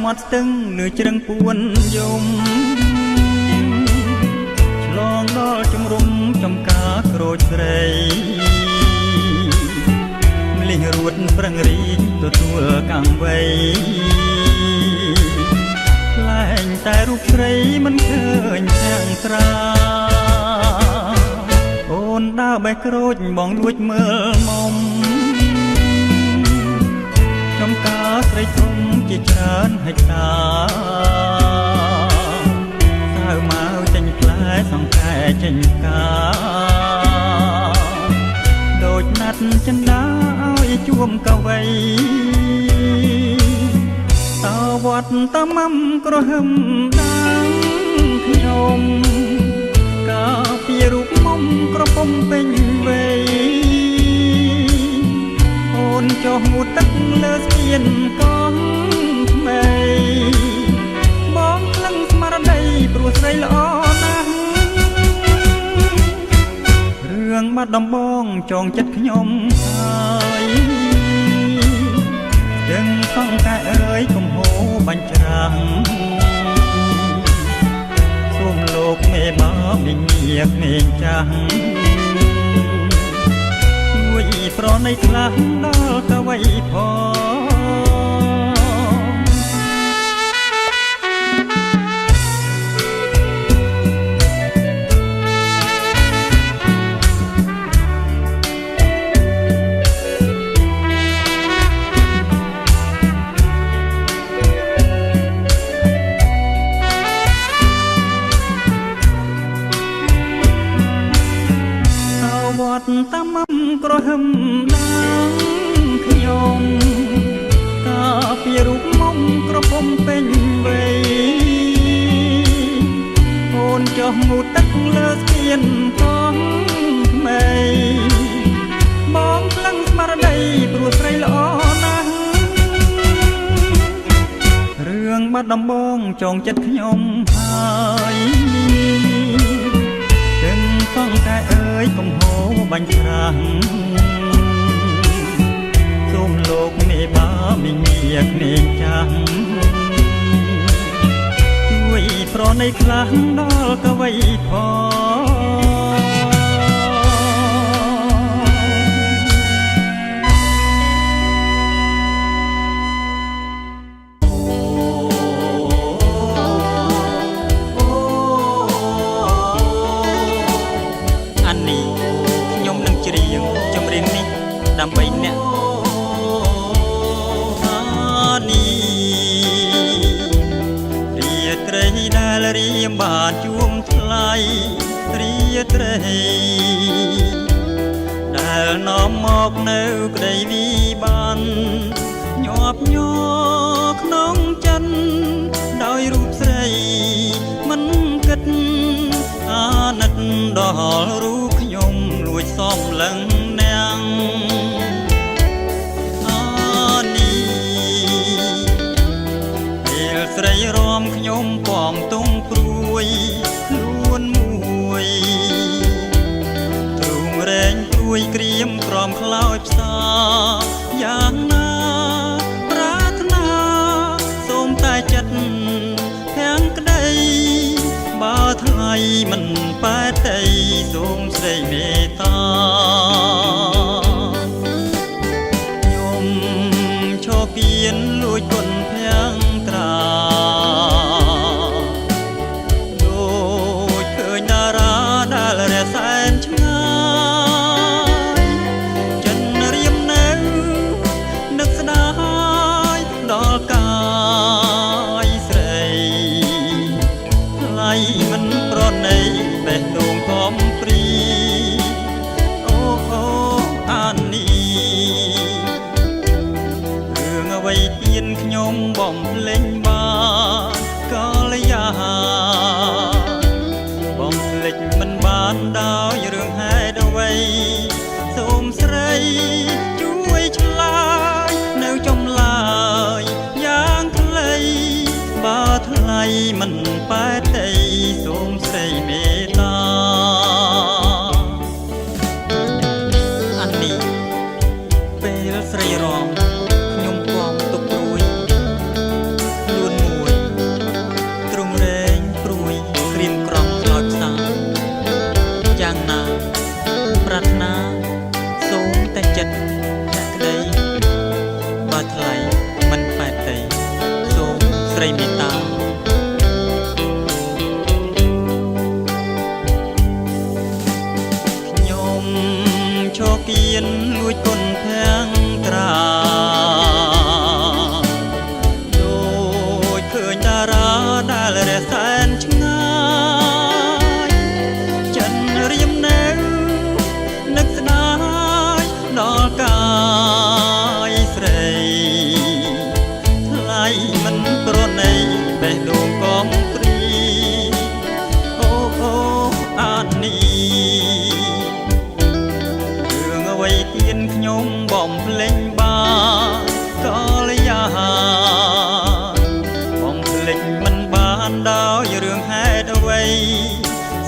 មាត់ស្ទឹងលឺជ្រឹងពួនយំឆ្លងដល់ជំរុំចំការក្រូចស្រីម្លេះរួតប្រឹងរីកទទួលកាំងវៃខ្លែងតែរូបស្រីមិនឃើញទាំងស្រាអូនដើរបេះក្រូចបងលួចមើលមុំចំការស្រីធំជាច្រើនហិចតាសៅមកចេញផ្លែសង្កែចេញកាដូចណាត់ចិនដាឲ្យជួមកវីតវត្តតមំក្រហឹមដាងខ្ញុំកាពីរូបមុំក្រពុំពេញវ័យអូនចុះងូតទឹកលើស្ពានកងថ្មីបងក្លឹងស្មារតីព្រោះស្រីល្អណាស់រឿងបាត់ដំបងចងចិត្តខ្ញុំហើយទាំងសង្កែអើយកុំហូរបាញ់ច្រាំងសូមលោកមេបាវិញ្ញាក្មេងចាស់ជួយប្រណីខ្លះដល់កវីផងតាមំក្រហឹមដាងខ្ញុំកាពីរូបមុំក្រពុំពេញវ័យអូនចុះងូតទឹកលើស្ពានកងថ្មីបងក្លឹងស្មារតីព្រោះស្រីល្អណាស់រឿងបាត់ដំបងចងចិត្តខ្ញុំហើយទាំងសង្កែអើយកុំហូរបាញ់ច្រាំងសូមលោកមេបាវិញ្ញាក្មេងចាស់ជួយប្រណីខ្លះដល់កវីផងដើម្បីអ្នករាត្រីដែលរៀមបានជួមថ្លៃរាត្រីដែលនាំមកនៅក្តីវិបានញាប់ញ័រក្នុងចិនដោយរូបស្រីមិនគិតអាណិតដល់រូបខ្ញុំលួចសំឡឹងនាងស្រីរំខ្ញុំពំទុំព្រួយខ្លួនមួយទ្រូងរែងព្រួយក្រៀមក្រំខ្លោចផ្សាយ៉ាងណាប្រាថ្នាសូមតែចិត្តទាំងក្តីបើថ្ងៃមិនប៉ែតីសូមស្រីមេត្តាខ្ញុំឈរគៀនលួចគុណភាំងដូចឃើញតារាដែលរសែនឆ្ងាយចិនរៀមនៅនឹកស្ដាយដល់កាយស្រីថ្លៃមិនប្រណីបេះដូងខំព្រីអូអានីរឿងអ្វីទៀនខ្ញុំបំភ្លេចបានកាលយាបំភ្លេចមិនបានដោយរឿងហេតុអ្វីសូមស្រីជួយឆ្លើយនៅចម្លើយយ៉ាងខ្លីបើថ្លៃមិនប៉ែតីសូមស្រីមេត្តាអានេះពេលស្រីរំខ្ញុំពំទុកព្រួយខ្លួន រីមេត្តាខ្ញុំឈរគៀនលួចគុណភាំងត្រាដូចឃើញតារាដែលរះសែនឆ្ងាយចិនរៀមនៅនឹកស្ដាយដល់កាយស្រីថ្លៃមិនប្រណីបេះដូងកំព្រីអូអានីរឿងអ្វីទៀនខ្ញុំបំភ្លេចបានក៏លយាបំភ្លេចមិនបានដោយរឿងហេតុអ្វី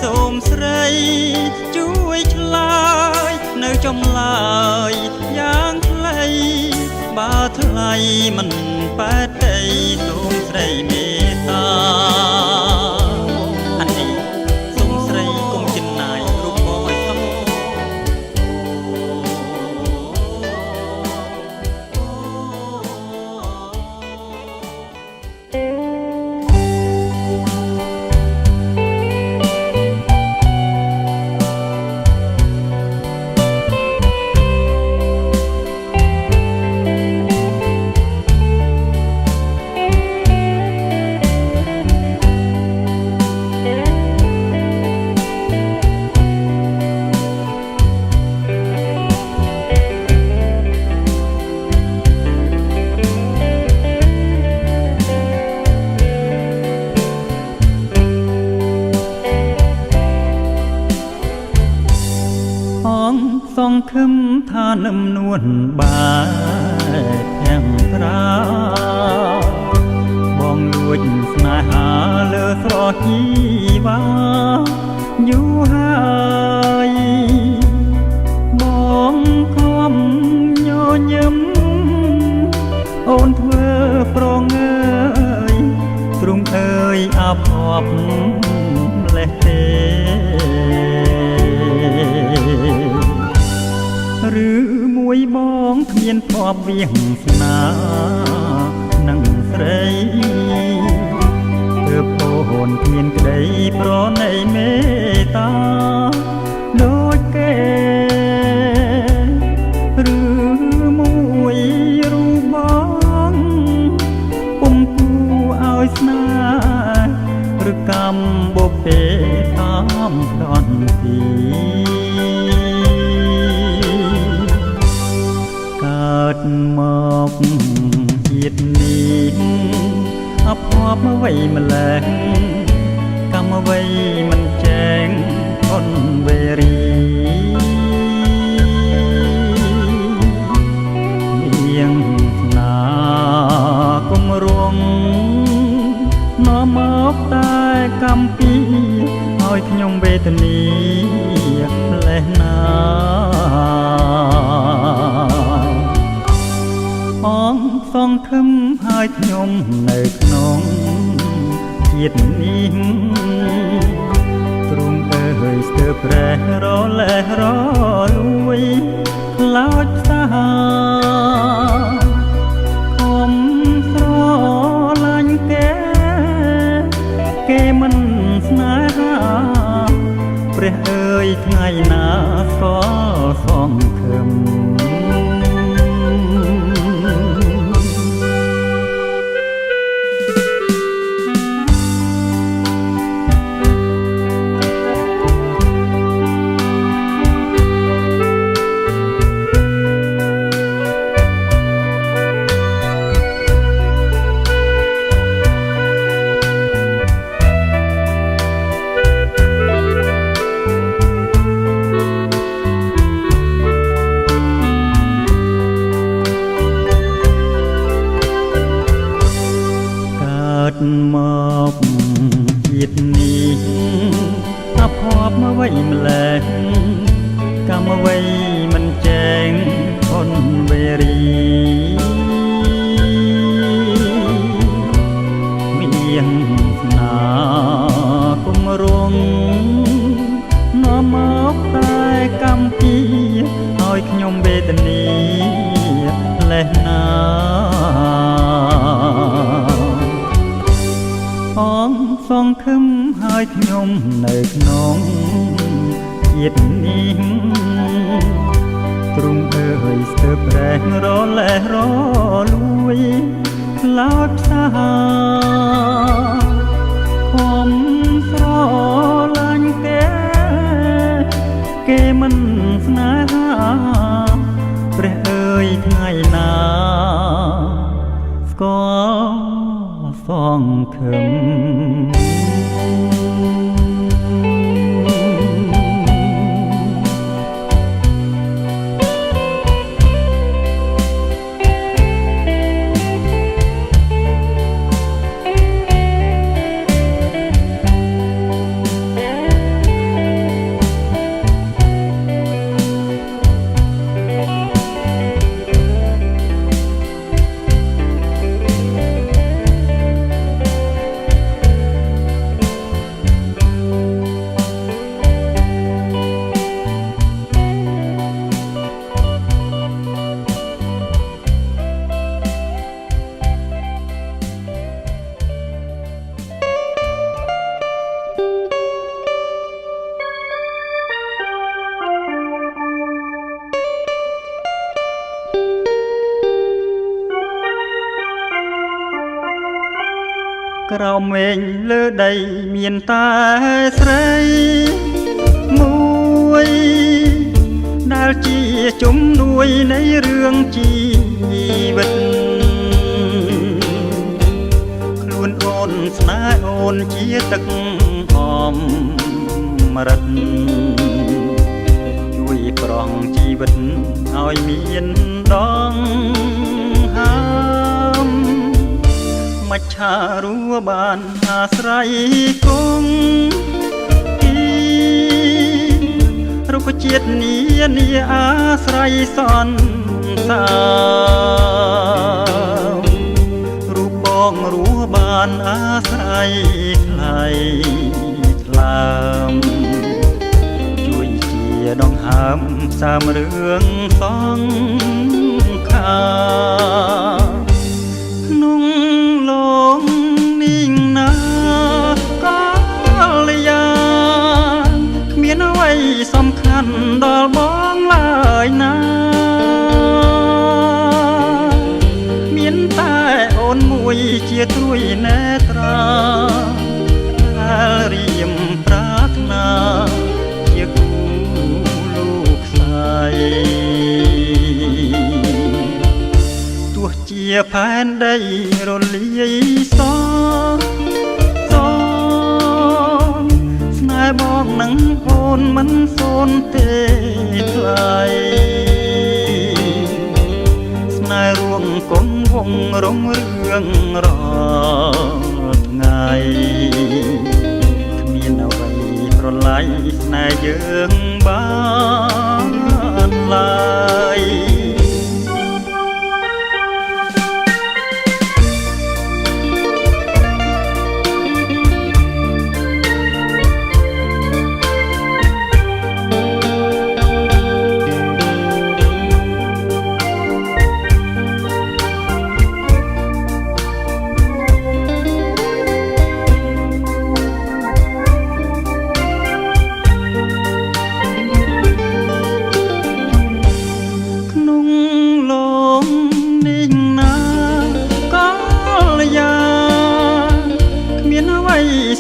សូមស្រីជួយឆ្លើយនៅចម្លើយយ៉ាងខ្លីបើថ្លៃមិនប៉ែតដីសូមស្រីមេត្តាអានេះសូមស្រីកុំចំណាយរូបបងឲ្យសោះសងខឹមថានឹមនួនបែកភាំងត្រាបងលួចស្នេហាលើស្រជីវ៉ាយូរហើយបងខំញញឹមអូនធ្វើប្រងើយទ្រង់អើយអាភ័ព្វលេះទេឬមួយបងគ្មានភ័ព្វវាសនានឹងស្រីទើបអូនគ្មានក្តីប្រណីមេត្តាដូចគេឬមួយរូបបងពុំគួរឲ្យស្នេហ៍ឬកម្មបុពេតាមដនទីកើតមកជាតិនេះអភ័ព្វអ្វីម្លេះកម្មអ្វីមិនចែងអនវេរីនាងណាគុំរងនាំមកតែកម្មពីឲ្យខ្ញុំវេទនាលេះណាសងខឹមហើយខ្ញុំនៅក្នុងជាតិនេះទ្រង់អើយស្ទើរប្រេះរលេះរលួយខ្លោចផ្សាខំស្រឡាញ់គេមិនស្នេហាព្រះអើយថ្ងៃណាស្គាល់សងខឹមមកជាតិនេះអភ័ព្វអ្វីម្លេះកម្មអ្វីមិនចែងអនវេរីមានស្នាគុំរងនាំមកតែកម្មពីឲ្យខ្ញុំវេទនាលេះណា សងខឹមហើយខ្ញុំនៅក្នុងជាតិនេះទ្រង់អើយស្ទើរប្រែងរលេះរលួយខ្លោចផ្សាខ្ញុំស្រឡាញ់គេមិនស្នេហាព្រះអើយថ្ងៃណាស្គាល់សងខឹមក្រោមមេឃលើដីមានតែស្រីមួយដែលជាជំនួយនៃរឿងជីវិតខ្លួនអូនស្នេហ៍អូនជាទឹកអមរិតជួយប្រងជីវិតឲ្យមានដងហើមមច្ឆារួបានអាស្រ័យគង់ទីរុក្ខជាតិនានាអាស្រ័យសន្សាររូបបងរួបានអាស្រ័យថ្លៃថ្លើមជួយជាដងហើមផ្សាមរឿងសង្ខារក្នុងលងនេះណាកាលយាគ្មានអ្វីសំខាន់ដល់បងឡើយណាមានតែអូនមួយជាត្រួយនេត្រាដែលរៀមប្រាថ្នាជាគូលោកស្រីទោះជាផែនដីរលាយសស្នេហ៍បងនឹងអូនមិនសូនទេថ្លៃស្នេហ៍រួងកុំវងរងរឿងរាល់ថ្ងៃគ្មានអ្វីប្រឡាយស្នេហ៍យើងបានឡើយ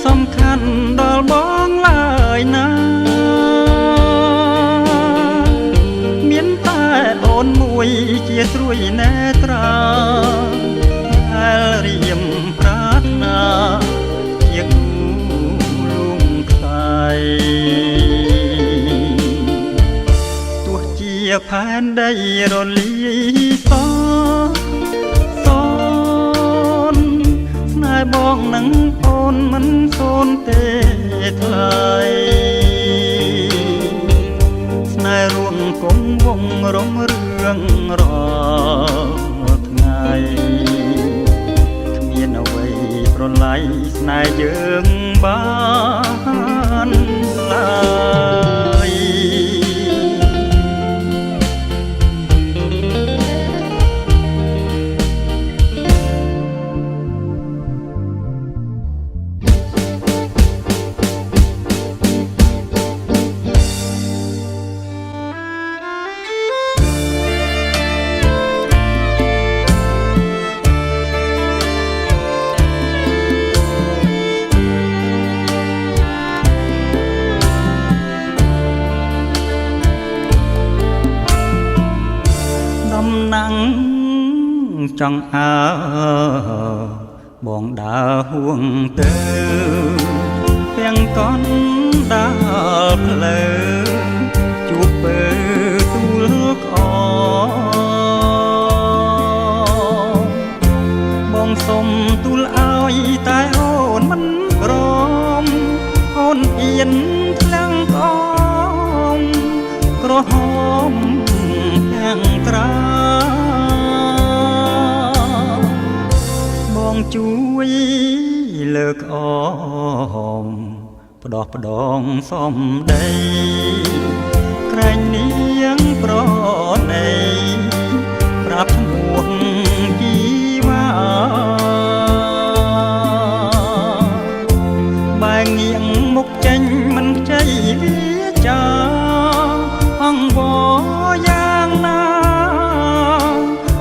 សំខាន់ដល់បងឡើយណាមានតែអូនមួយជាត្រួយនេត្រាដែលរៀមប្រាថ្នាជាគូលំខ្សែទោះជាផែនដីរលាយសស្នេហ៍បងនឹងអូនមិនសូនទេថ្លៃស្នេហ៍រួងកុំវងរងរឿងរាល់ថ្ងៃគ្មានអ្វីប្រឡាយស្នេហ៍យើងបានឡើយ ចង់អើបងដើរហួងទៅទាំងកន់ដើរផ្លូវជួបពើទួលក្អមបងសុំទូលឲ្យតែអូនមិនព្រមអូនអៀនថ្លាំងក្អមក្រហមទាំងត្រាបងជួយលើកអមផ្ដោះផ្ដងសំដីក្រែងនាងប្រណីប្រាប់ឈ្មោះជីវ៉ាបែងងាកមុខចេញមិនខ្ចីវាចាអង្វរយ៉ាងណា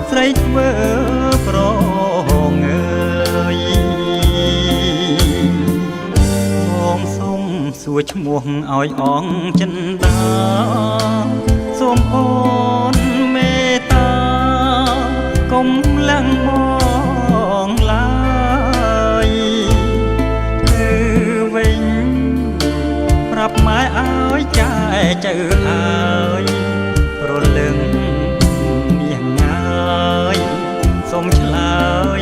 ស្រីធ្វើប្រងើយបងសុំសួរឈ្មោះឲ្យអងចិនដាសូមអូនមេត្តាកុំលាក់បងឡើយទៅវិញប្រាប់ម៉ែឲ្យចែចៅហើយរលឹងនាងហើយសូមឆ្លើយ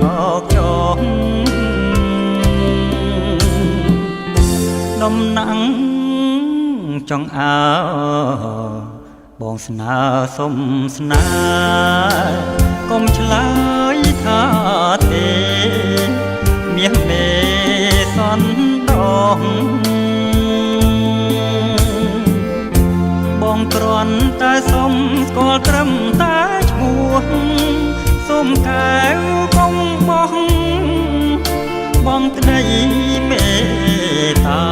មកចុះដំណាំងចង់អើបងស្នើសុំស្នេហ៍កុំឆ្លើយថាទេមាសមេសន់ដងបងគ្រាន់តែសុំស្គាល់ត្រឹមតែឈ្មោះសុំកែវកុំបោះបងក្តីមេត្តា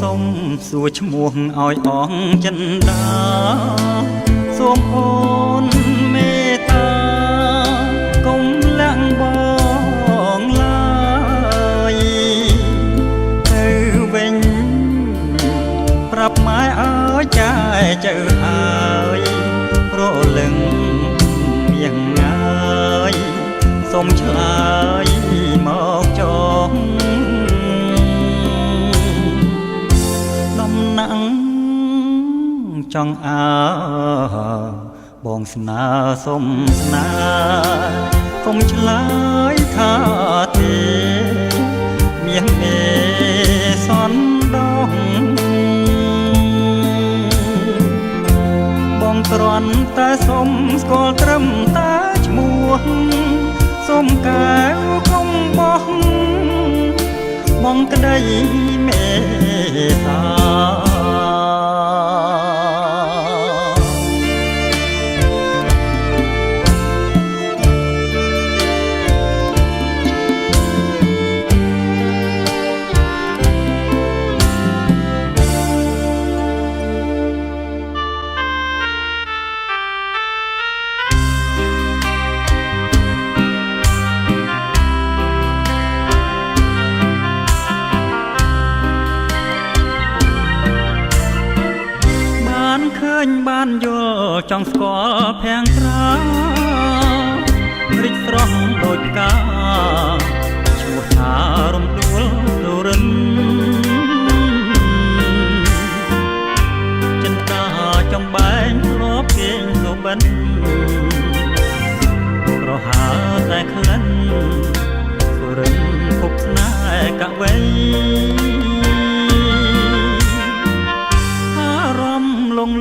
សូមសួរឈ្មោះឲ្យអងចិនដាសូមអូនមេត្តាកុំលាក់បងឡើយទៅវិញប្រាប់ម៉ែឲ្យចែចៅហើយរលឹងយ៉ាងងាយសូមឆ្លើយមកចុះណាំងចង់អើបងស្នើសុំស្នេហ៍កុំឆ្លើយថាទេមាសមេសន់ដងបងគ្រាន់តែសុំស្គាល់ត្រឹមតែឈ្មោះសុំកែវកុំបោះបងក្តីមេត្តាឃើញបានយល់ចង់ស្គាល់ភាំងត្រារិចស្រស់ដូចផ្កាឈ្មោះថារំដួលទុរិនចិនតាចំបែងធ្លាប់គេងសុបិនប្រហើតែក្លិនទុរិនភពស្នេហ៍កវៃ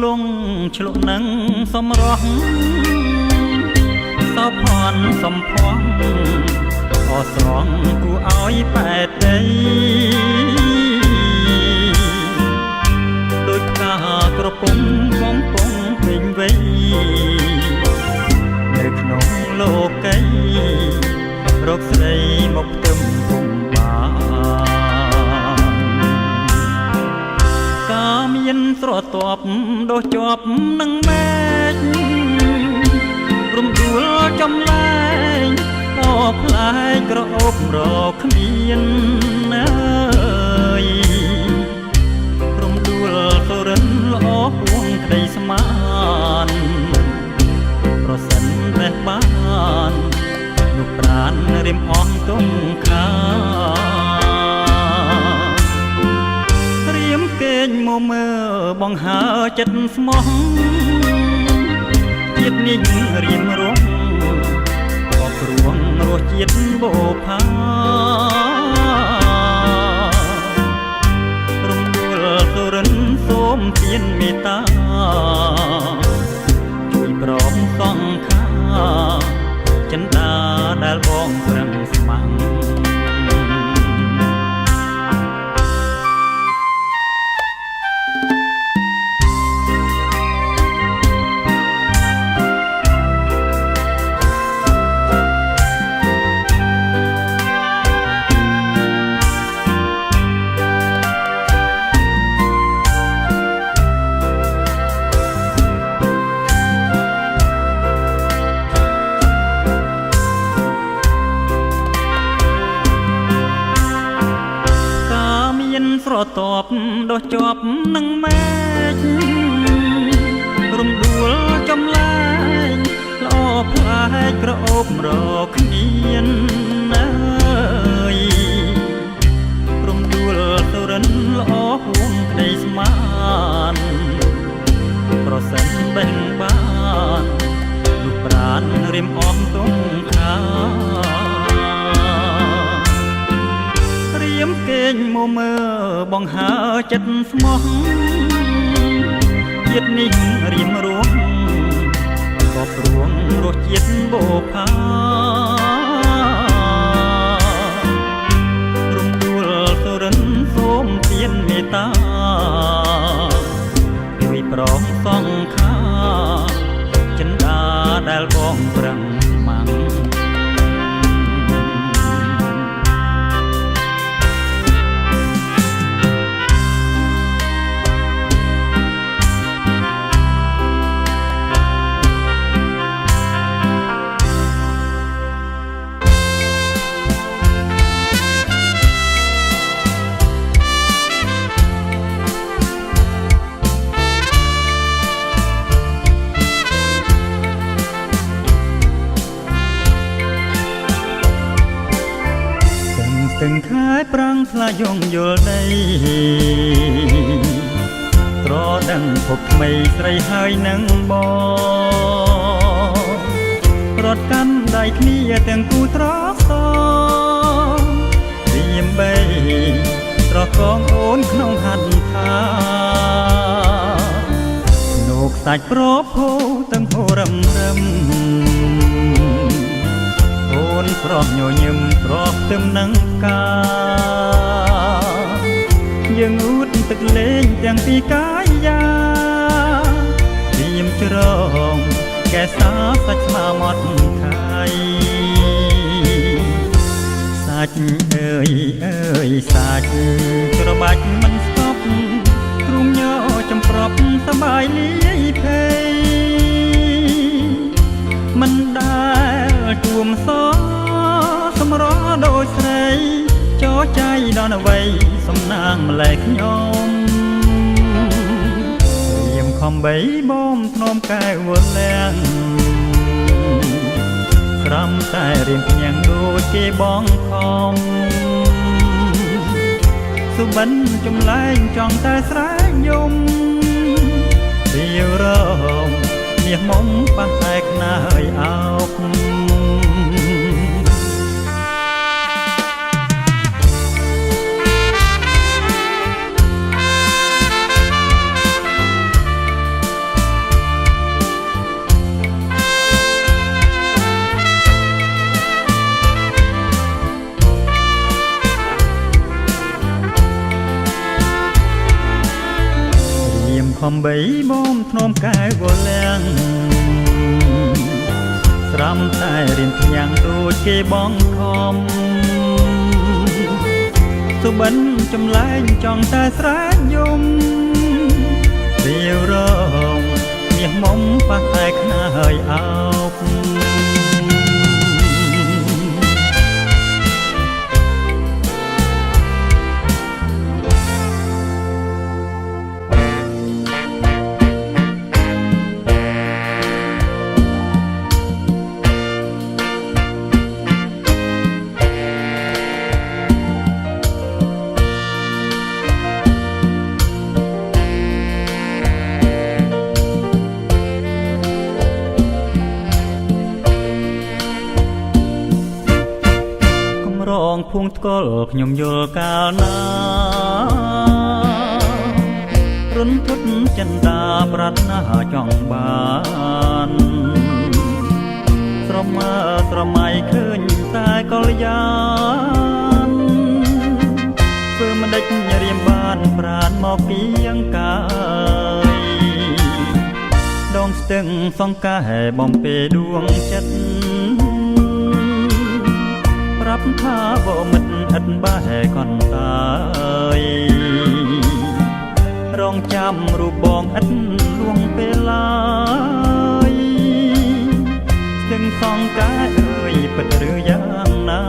លងឆ្លុកនឹងសំរោះសោភ័ណ្ឌសំភ័ណ្ឌអស្រងគួរឲ្យប៉ែតីដូចផ្កា ក្រពុំកំពុងពេញវ័យនៅក្នុងលោកីរកស្រីមកផ្ទឹមគុំបានកាមានស្រទាប់ដោះជាប់នឹងមេឃរំដួលចំលែងដល់ផ្លែក្រអូបរកគ្មានអើយរំដួលទៅរិនល្អពួងក្តីស្មានប្រសិនព្រះបាននោះប្រានរៀមអស់ទុំខារៀមកេងមកមើបង្ហើចិត្តស្មោះជាតិនេះរៀមរងក៏ព្រួងរសជាតិបូផារំដួលទៅរិនសូមទានមេត្តាជួយប្រងសង្ខាចិន្តាដែលបងប្រឹងស្ម័គ្រស្រទាប់ដោះជាប់នឹងមេឃរំដួលចំលែងល្អផ្លែក្រអូបរកគ្មានអើយរំដួលទៅរិនល្អពួងក្តីស្មានប្រសិនបេះបាននោះប្រានរៀមអស់ទុំខារៀមកេងមកមើបង្ហើចិត្តស្មោះជាតិនេះរៀមរងក៏ព្រួងរសជាតិបូផារំដួលទៅរិនសូមទានមេត្តាជួយប្រងសង្ខាចិន្តាដែលបងប្រឹងស្ម័គ្រtừng khái prang là dòng dồn đây tro đằng phục mây say hơi nắng bò rót căn đại kia tiếng cu trót to tìm bay tro con ốn không hành tha nục sạch prop hô từng hồ rầm rầm ôn prop nhồi nhầm prop tâm nắng ca dương út tức lên tiếng pi cái da tìm trông kẻ xa sạch mà mót thay sạch ơi sạch cho bạch mình stop rung nhau trong propสบายlý thầy mình đã chuông gió sum rõ đôi say cho cháy đón vây sum nàng lệ nhom yếm không bấy bom nôm cài vượt lên rắm tay riêng nhàng đôi kê bong không su bánh chung lại tròn tay sái nhung điều rồng miệt mong băng tay nơi áoខ អំបីបូមធ្នមកែវលាំងស្រាំតែរៀនផ្ញើដូចគេបងខំសុបិនចម្លែងចង់តែស្រែកយំរាវរងមាសមុំប៉ះតែខ្នើយអោបរងភួងថ្កល់ខ្ញុំយល់កាលណារុនធុតចិន្តាប្រាថ្នាចង់បានស្រមើស្រមៃឃើញតែកល្យានធ្វើមិនដេចរៀមបានប្រានមកពីអង្កាយដងស្ទឹងសង្កែបំពេដួងចិត្តប្រាប់ថាបមិតឥតបែកនតាយរងចាំរូបបងឥតលួងពេលឡាយស្ទឹងសងកាយអើយពិតឬយ៉ាងណា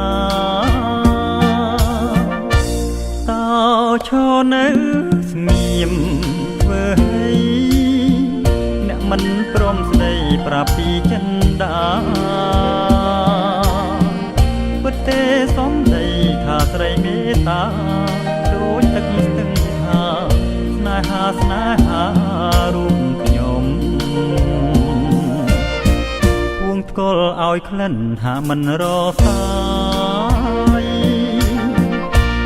តើឈរនៅស្ងៀមធ្វើឲ្យអ្នកមិនព្រមស្ដីប្រាប់ពីចិន្តាទេសំដីថាស្រីមេត្តាដូចទឹកស្ទឹងថាស្នេហារូបខ្ញុំភួងថ្កល់ឲ្យក្លិនហាមិនរសាយ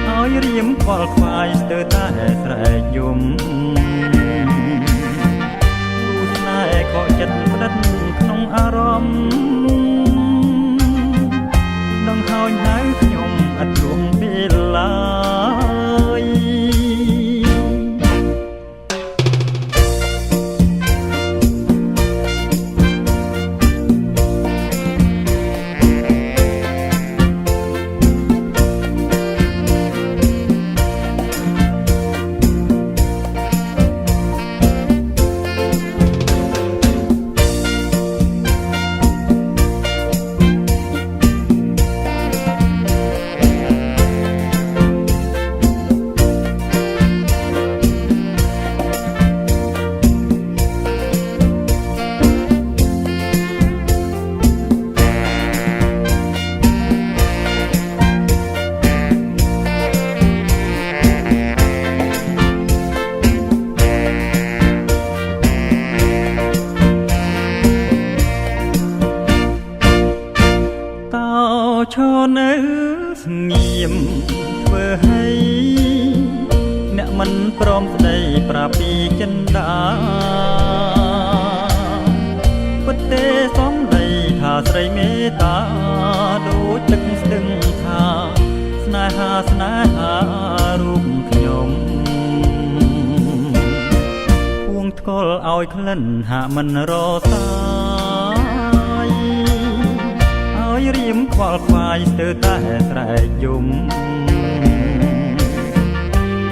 ឲ្យរៀមខ្វល់ខ្វាយស្ទើរតែស្រែកយំគូស្នេហ៍ខកចិត្តផ្ដិតក្នុងអារម្មណ៍នឹងហើយហៅខ្ញុំអត់រួងពេលឡើយឈរនៅស្ងៀមធ្វើឲ្យអ្នកមិនព្រមស្ដីប្រាប់ពីចិន្តាពិតទេសំដីថាស្រីមេត្តាដូចទឹកស្ទឹងថាស្នេហារូបខ្ញុំភួងថ្កល់ឲ្យក្លិនហាមិនរសាយរៀមខ្វល់ខ្វាយស្ទើរតែស្រែកយំ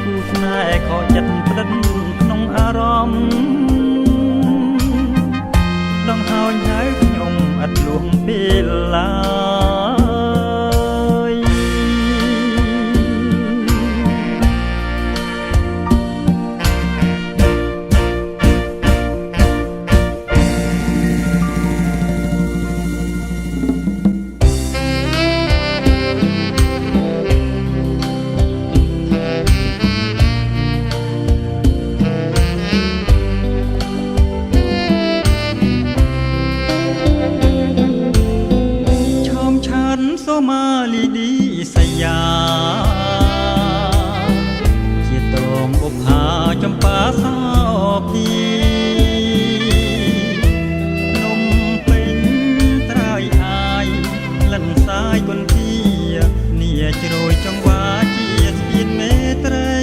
គូស្នេហ៍ខកចិត្តផ្ដិតក្នុងអារម្មណ៍ដងហើយហៅខ្ញុំអត់លួងពេលឡើយសូមាលីឌីសយាជាតងបុប្ផាចំប៉ាសោភីនំពេញត្រើយអាយលិនសាយគុនធានាជ្រោយចង្វាជាស្ពានមេត្រី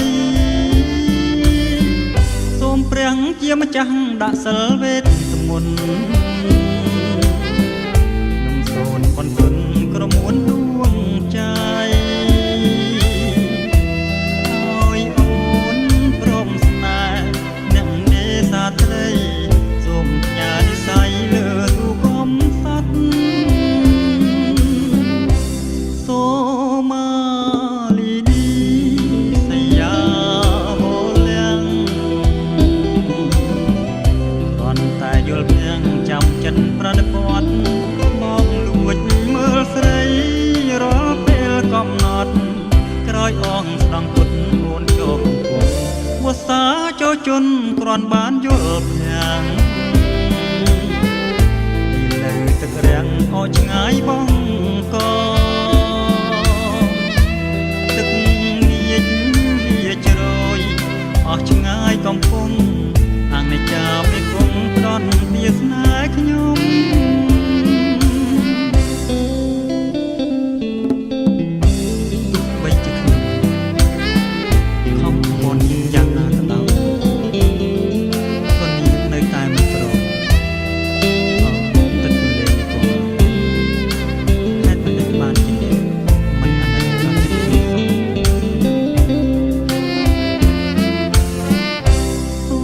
សូមព្រះជា ចាស់ដាក់សិលវេទមន្តនឹងសូនប៉ុនគុណក្រមួនដួងใจឲ្យអូនព្រមស្នេហ៍អ្នកនេសាទត្រីសូមផ្ញើនិស័យលើទូកុំសត្វសូមាលីឌីសយាបលៀងគ្រាន់តែយល់ភាំងចាំចិត្តប្រណិពាត់មកលួចមើលស្រីរាល់ពេលកំណត់ក្រោយអងស្ដង់គុតអូនចូលគុំវស្សាចូលជន់គ្រាន់បានយល់ភាំងនៅទឹករាំងអោឆ្ងាយបងកទឹកងាចវាជ្រោយអស់ឆ្ងាយកំពុងអានិច្ចាពេលគង់ផ្ដន់វាស្នេហ៍ខ្ញុំបីជាខ្ញុំខំបនយ៉ាងណាក៏ដោយក៏នាងនៅតែមិនព្រមទឹកលេងគង់ហេតុមិនបានជានាងមិនអាណិតដល់ចិត្តខ្ញុំសូ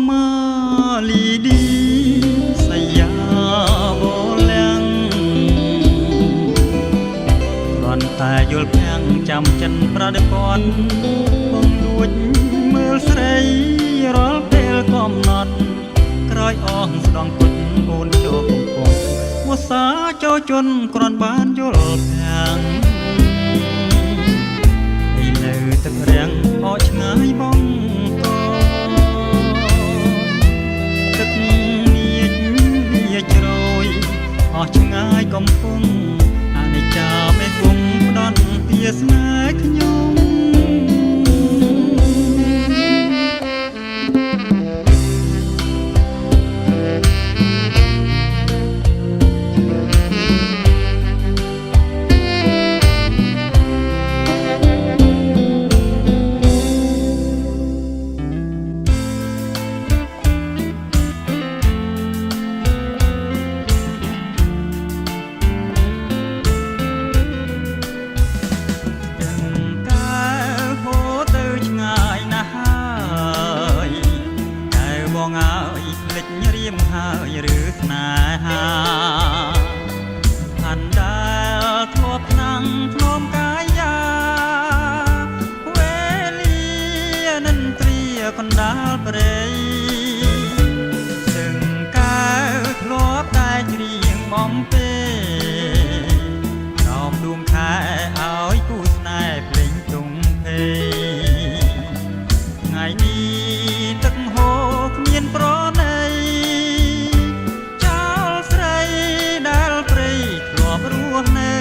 មាលីឌីសយាបលៀងគ្រាន់តែយល់ភាំងចាំចិនប្រដិពាត់បងលួចមើលស្រីរាល់ពេលកំណត់ក្រោយអងស្ដង់គុតអូនចូលកំពុងវស្សាចូលជន់គ្រាន់បានយល់ភាំងនៅទឹករាំងអោឆ្ងាយបងកទឹកងាចវាជ្រោយអស់ឆ្ងាយកំពុងអានិច្ចាមេគង់ផ្ដន់ទាស្នេហ៍ខ្ញុំភ្លេចរៀមហើយឬស្នេហាហាន់ដែលធ្លាប់ឆ្នាំងធ្នមកាយាវេលានិន្ទ្រាកណ្ដាលព្រៃទាំងកៅធ្លាប់តែច្រៀងបំពេក្រោមដួងខែឲ្យគូស្នេហ៍ភ្លេងទុំភេថ្ងៃនេះទឹកហូរគ្មានប្រណីចោលស្រីដែលព្រៃធ្លាប់រស់នៅ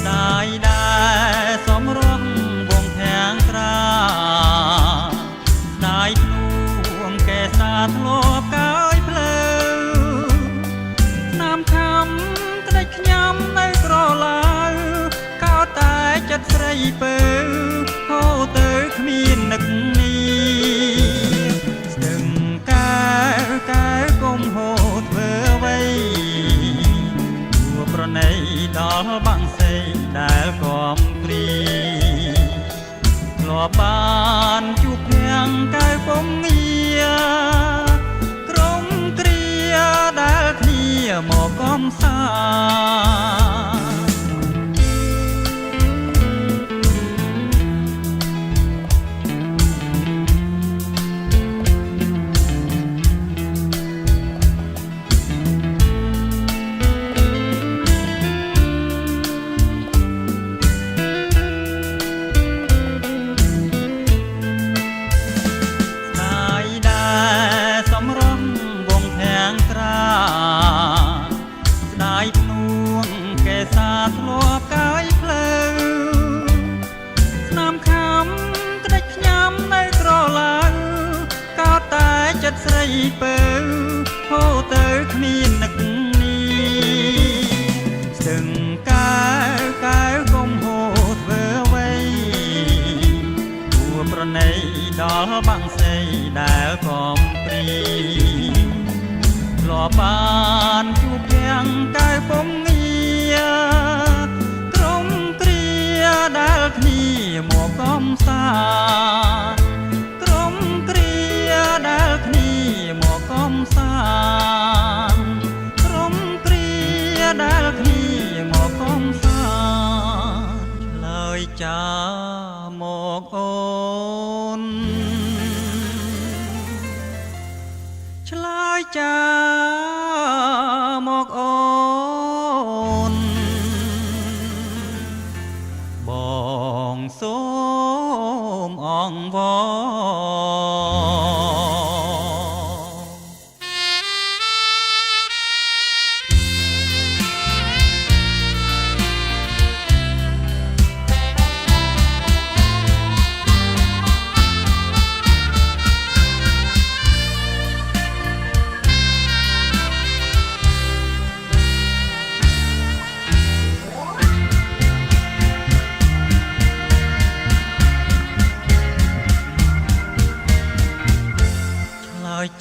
ដាយដែលសំរងវងធាងត្រាដាយភ្នួងកេសាធ្លាប់កើយភ្លើស្នាមខំក្ដិចខ្ញាំនៅក្រឡៅកោតតែចិត្តស្រីពើហូរទៅគ្មាននឹកនេះស្ទឹងកែវកុំហូរធ្វើអ្វីព្រោះប្រណីដល់បាំងសីដែលកំព្រីធ្លាប់បានជួបភាំងកែវពុំងារក្រុមគ្រាដែលគ្នាមកកំសាធ្លាប់កាយភ្លើស្នាមខំក្ដិចខ្ញាំនៅក្រឡៅកោតតែចិត្តស្រីពើហូរទៅគ្មាននឹកនេះស្ទឹងកែវកុំហូរធ្វើអ្វីព្រោះប្រណីដល់បាំងសីដែល ដែលកំព្រីធ្លាប់បានជួបទាំងកាយពំងារក្រុមគ្រាដែលគ្នាមកកំសាក្រុមគ្រាដែលគ្នាមកកំសាក្រុមគ្រាដែលគ្នាមកកំសាឆ្លើយចាមកអូនឆ្លើយចាមកអូនបងសូមអង្វរ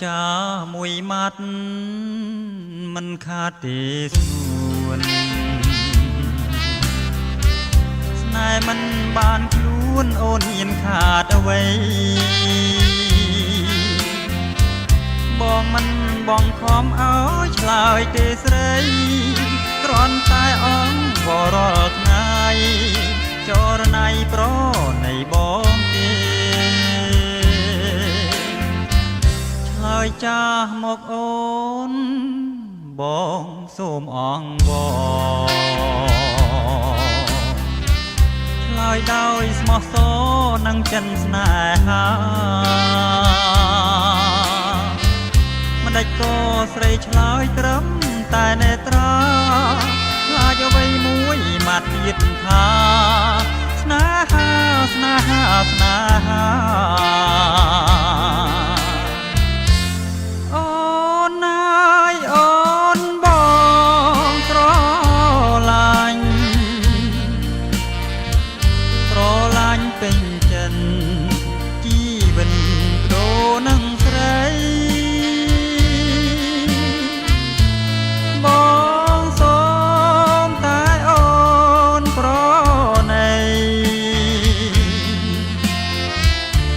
ចាមួយម៉ាត់មិនខាតទេសួនស្នេហ៍មិនបានខ្លួនអូនហ៊ានខាតអ្វីបងមិនបងខំឲ្យឆ្លើយទេស្រីគ្រាន់តែអង្វររាល់ថ្ងៃចរណៃប្រណីបងទេហើយចាស់មកអូនបងសូមអង្វរឆ្លើយដោយស្មោះសរនឹងចិនស្នេហាមិនដាច់ក៏ស្រីឆ្លើយត្រឹមតែនេត្រាខ្លាចអ្វីមួយម៉ាត់ទៀតថាស្នេហាស្នេហាស្នេហាពេញចិនជីវិតដូរនឹងស្រីបងសូមតែអូនប្រណី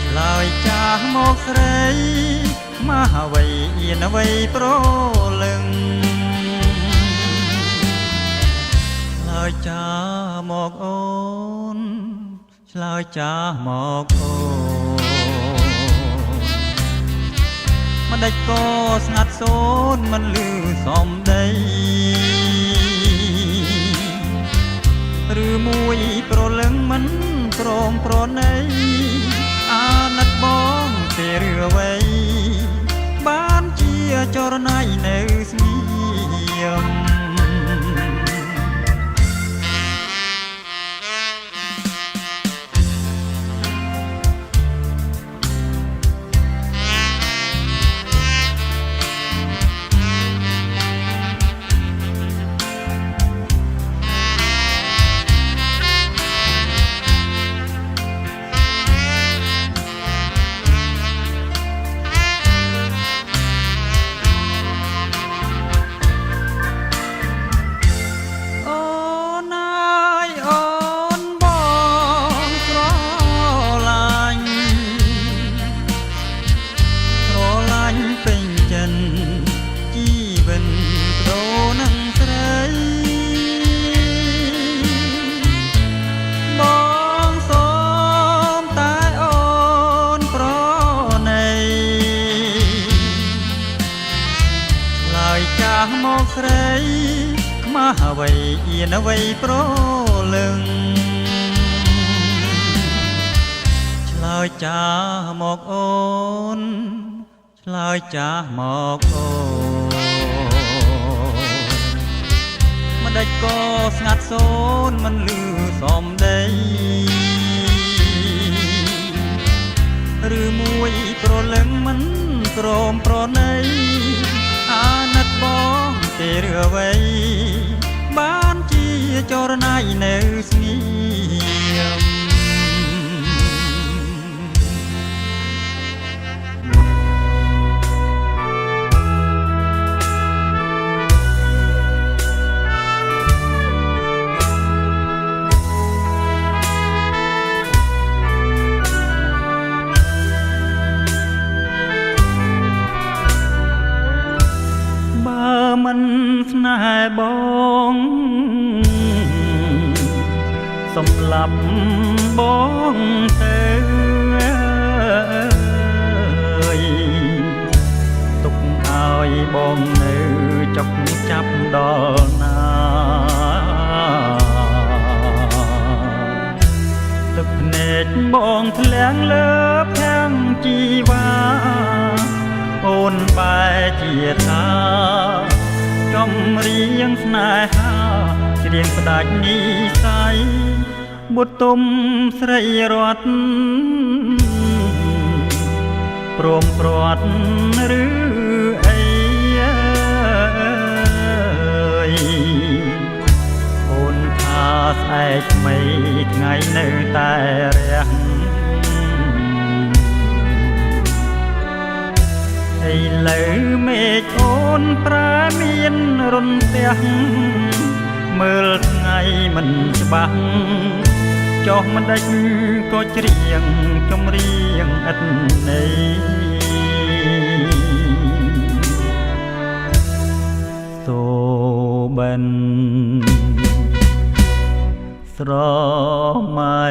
ឆ្លើយចាស់មកស្រីមកអ្វីអៀនអ្វីប្រលឹងឆ្លើយចាស់មកអូនឆ្លើយចាស់មកអូនមិនដាច់ក៏ស្ងាត់សូនមិនលឺសំដីឬមួយប្រលឹងមិនព្រមប្រណីអាណិតបងទេឬអ្វីបានជាចរណៃនៅស្ងៀមមកស្រីខ្មាស់អ្វីអៀនអ្វីប្រលឹងឆ្លើយចាស់មកអូនឆ្លើយចាស់មកអូនមិនដាច់ក៏ស្ងាត់សូនមិនលឺសំដីឬមួយប្រលឹងមិនព្រមប្រណីអាណិតបងទេឬអ្វីបានជាចរណៃនៅស្ងៀម ងសម្លាប់បងទៅទុកឲ្យបងនៅចុកចាប់ដល់ណាទឹកភ្នែកបងធ្លាក់លើភាំងជីវ៉ាអូនបែជាថាចំរៀងស្នេហាច្រៀងផ្ដាច់និស័យបុត្រទុំស្រីរតព្រមព្រាត់ឬអីអូនថាស្អែកថ្មីថ្ងៃនៅតែរះឥឡូវមេឃអូនប្រែមានរន្ទះមើលថ្ងៃមិនច្បាស់ចុះមិនដេចក៏ច្រៀងចម្រៀងឥតន័យសូបិនស្រមៃ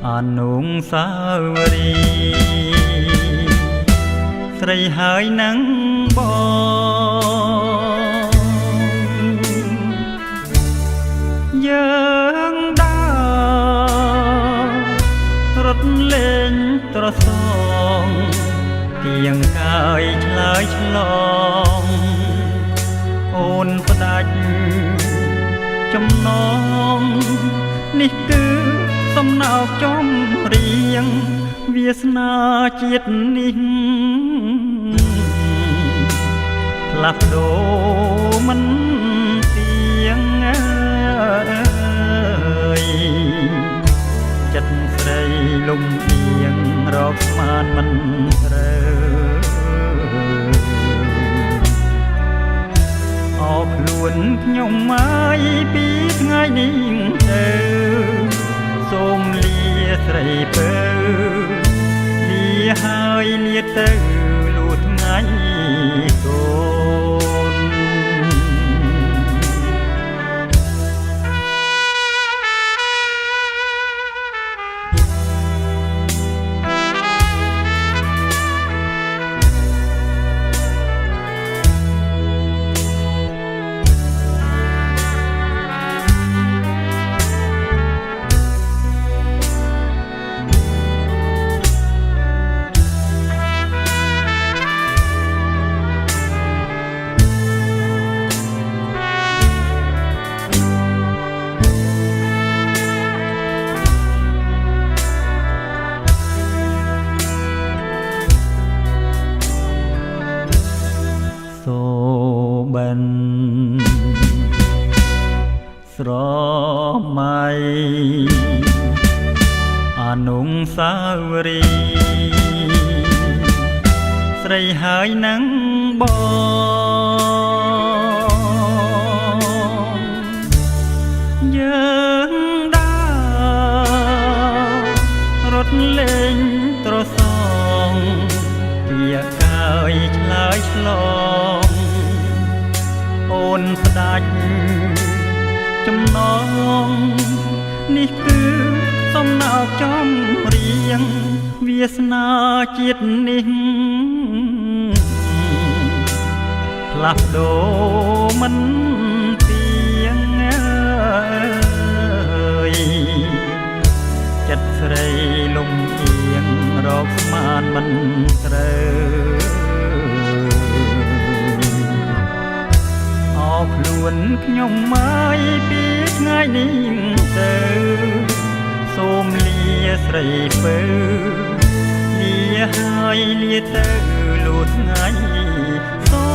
អនុសាវរីយ៍ស្រីហើយនឹងបងយើងដើររត់លេងត្រសងទៀងកាយឆ្លើយឆ្លងអូនផ្ដាច់ចំណងនេះគឺសំណោកចំរៀងវាសនាជាតិនេះផ្លាស់ប្ដូរមិនទៀងចិត្តស្រីលំអៀងរកស្មានមិនត្រូវអោខ្លួនខ្ញុំមកពីថ្ងៃនេះទៅសូមលាស្រីពើលាហើយលាទៅលួថ្ងៃកូនស្រមៃអនុសាវរីយ៍ស្រីហើយនឹងបងយើងដើររត់លេងត្រសងជាកាយឆ្លើយឆ្លងអូនផ្ដាច់ចំណងនេះគឺសំណោកចំរៀងវាសនាជាតិនេះផ្លាស់ប្ដូរមិនទៀងចិត្តស្រីលំអៀងរកស្មានមិនត្រូវខ្លួនខ្ញុំមកពីថ្ងៃនេះទៅសូមលាស្រីពើលាហើយលាទៅលួថ្ងៃសូ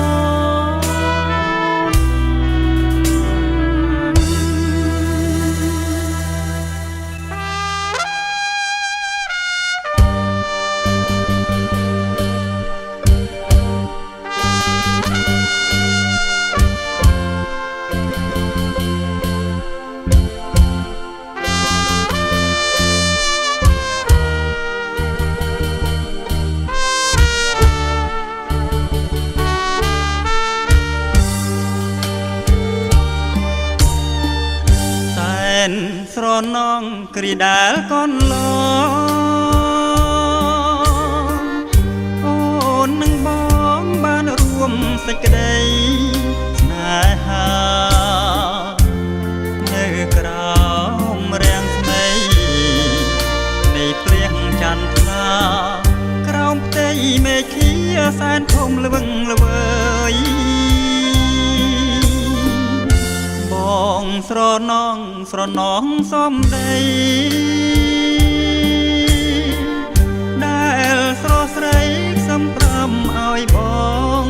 នងគ្រីដែលកូនឡអូននឹងបងបានរួមសេចក្តីស្នេហានៅក្រោមរាំងស្មីនៃព្រាងចន្ទថ្លាក្រោមផ្ទៃមេឃាសែនធំល្វឹងល្វើយបងស្រណងសំដីដែលស្រស់ស្រីខ្សំប្រំឲ្យបង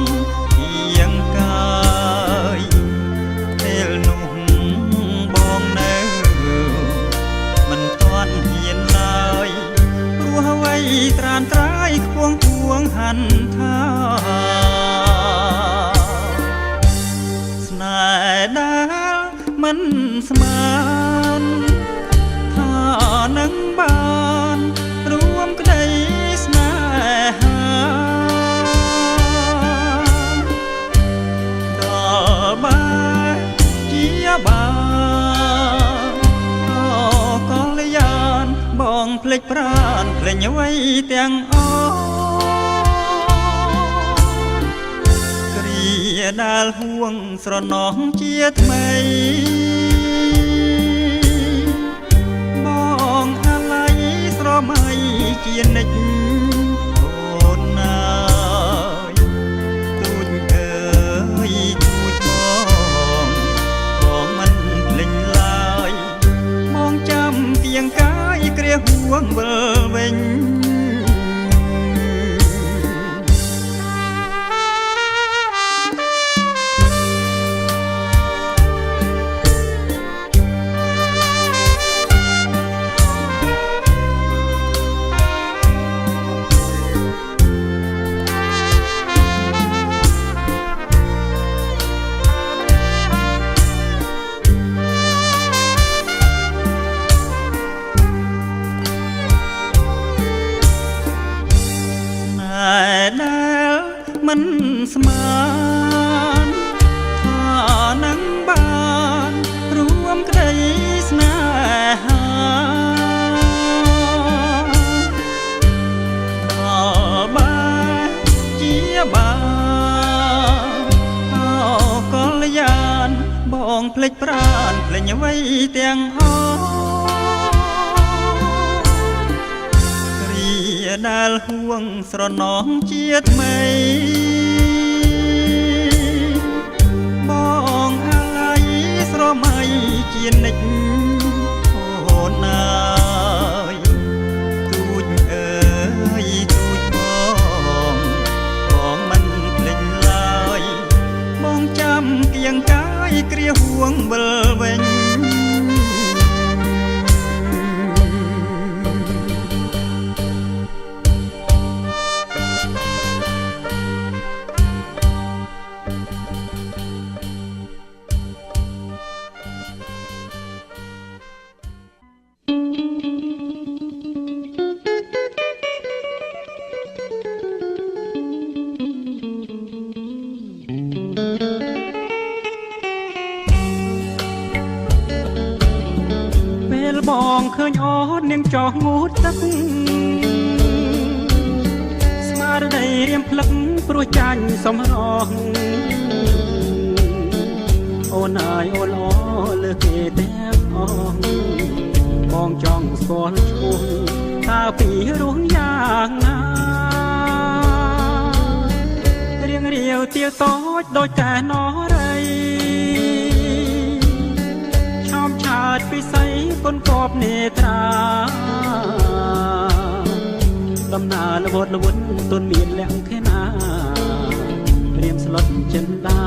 យ៉ាងកាយពេលនោះបងនៅមិនទាន់ហ៊ានឡើយព្រោះអ្វីត្រានត្រាយខ្ពងពួងហន្តាស្នេហ៍ដែលមិនស្មានថានឹងបានរួមក្តីស្នេហាដល់បានជាបានអូកល្យានបងភ្លេចប្រានភ្លេចអ្វីទាំងអស់គ្រាដែលហួងស្រណោះជាថ្មីបងអាឡ័យស្រមៃជានិច្ចអូនណាយទូចអើយទូចបងមិនភ្លេចឡើយបងចាំគៀងកាយគ្រាហួងវិលវិញដែលមិនស្មានថានឹងបានរួមក្តីស្នេហាដល់បានជាបានអូកល្យានបងភ្លេចប្រានភ្លេចអ្វីទាំងអស់ដែលហួងស្រណោះជាថ្មីបងអាឡ័យស្រមៃជានិច្ចអូនណាយទូចអើយទូចបងមិនភ្លេចឡើយបងចាំគៀងកាយគ្រាហួងវិលវិញបងឃើញអូននាងចោះងូតទឹកស្មារតីរៀមភ្លឹកព្រោះចាញ់សំរងអូនអើយអូនល្អលើគេទាំងអស់បងចង់ស្គាល់ឈ្មោះថាពីរស់យ៉ាងណារៀងរាវទាវតូចដូចតែនរីឆើតពិសីគុណគប់នេត្រាដំណើរល្វត់ល្វន់ទុនមានលក្ខណារៀមស្លុតចិនដា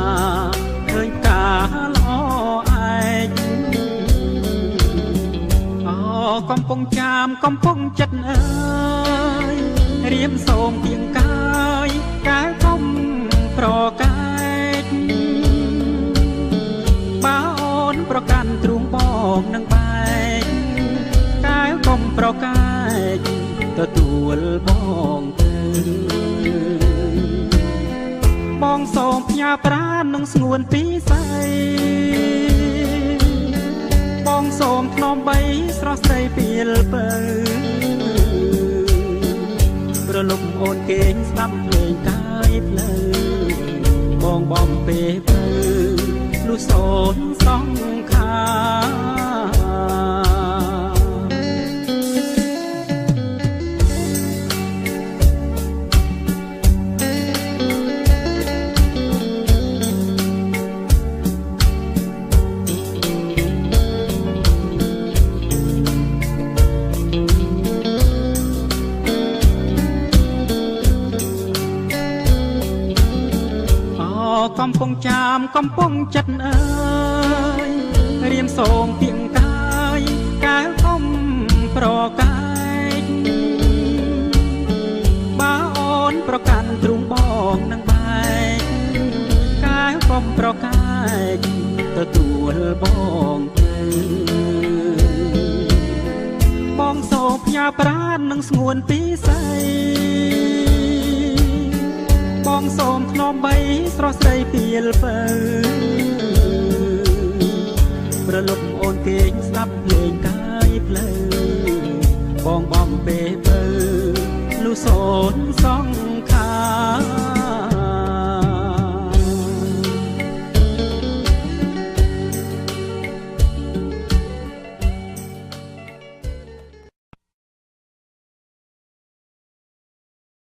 ឃើញការល្អឯកអូកំពុងចាមកំពុងចិត្តអើយរៀមសូមគៀងកាយកាយគុំប្រកែកបើអូនប្រកាន់ទ្រូងបងនឹងបែកកាយកុំប្រកែកទទួលបងទៅបងសូមផ្ញើប្រាណនឹងស្ងួនពីស្អីបង សូមថ្នមបីស្រស់ស្រីពីលពើប្រលប់អូនគេងស្ដាប់ភ្លេងកាយភ្លឺបងបំពេពើលុះសូនសងខាកំពុងចាមកំពុងចិត្តអើយរៀមសូមទៀងកាយកែវធំប្រកាយបើអូនប្រកាន់ទ្រូងបងនឹងបែកកែវកំប្រកាយទទួលបងទៅបងសូមផ្ញើប្រាណនឹងស្ងួនពីស្អីបងសូមថ្នមបីស្រស់ស្រីពីលពើប្រលប់អូនគេងស្ដាប់ភ្លេងកាយភ្លឺបងបំពេពើលុះសូនសង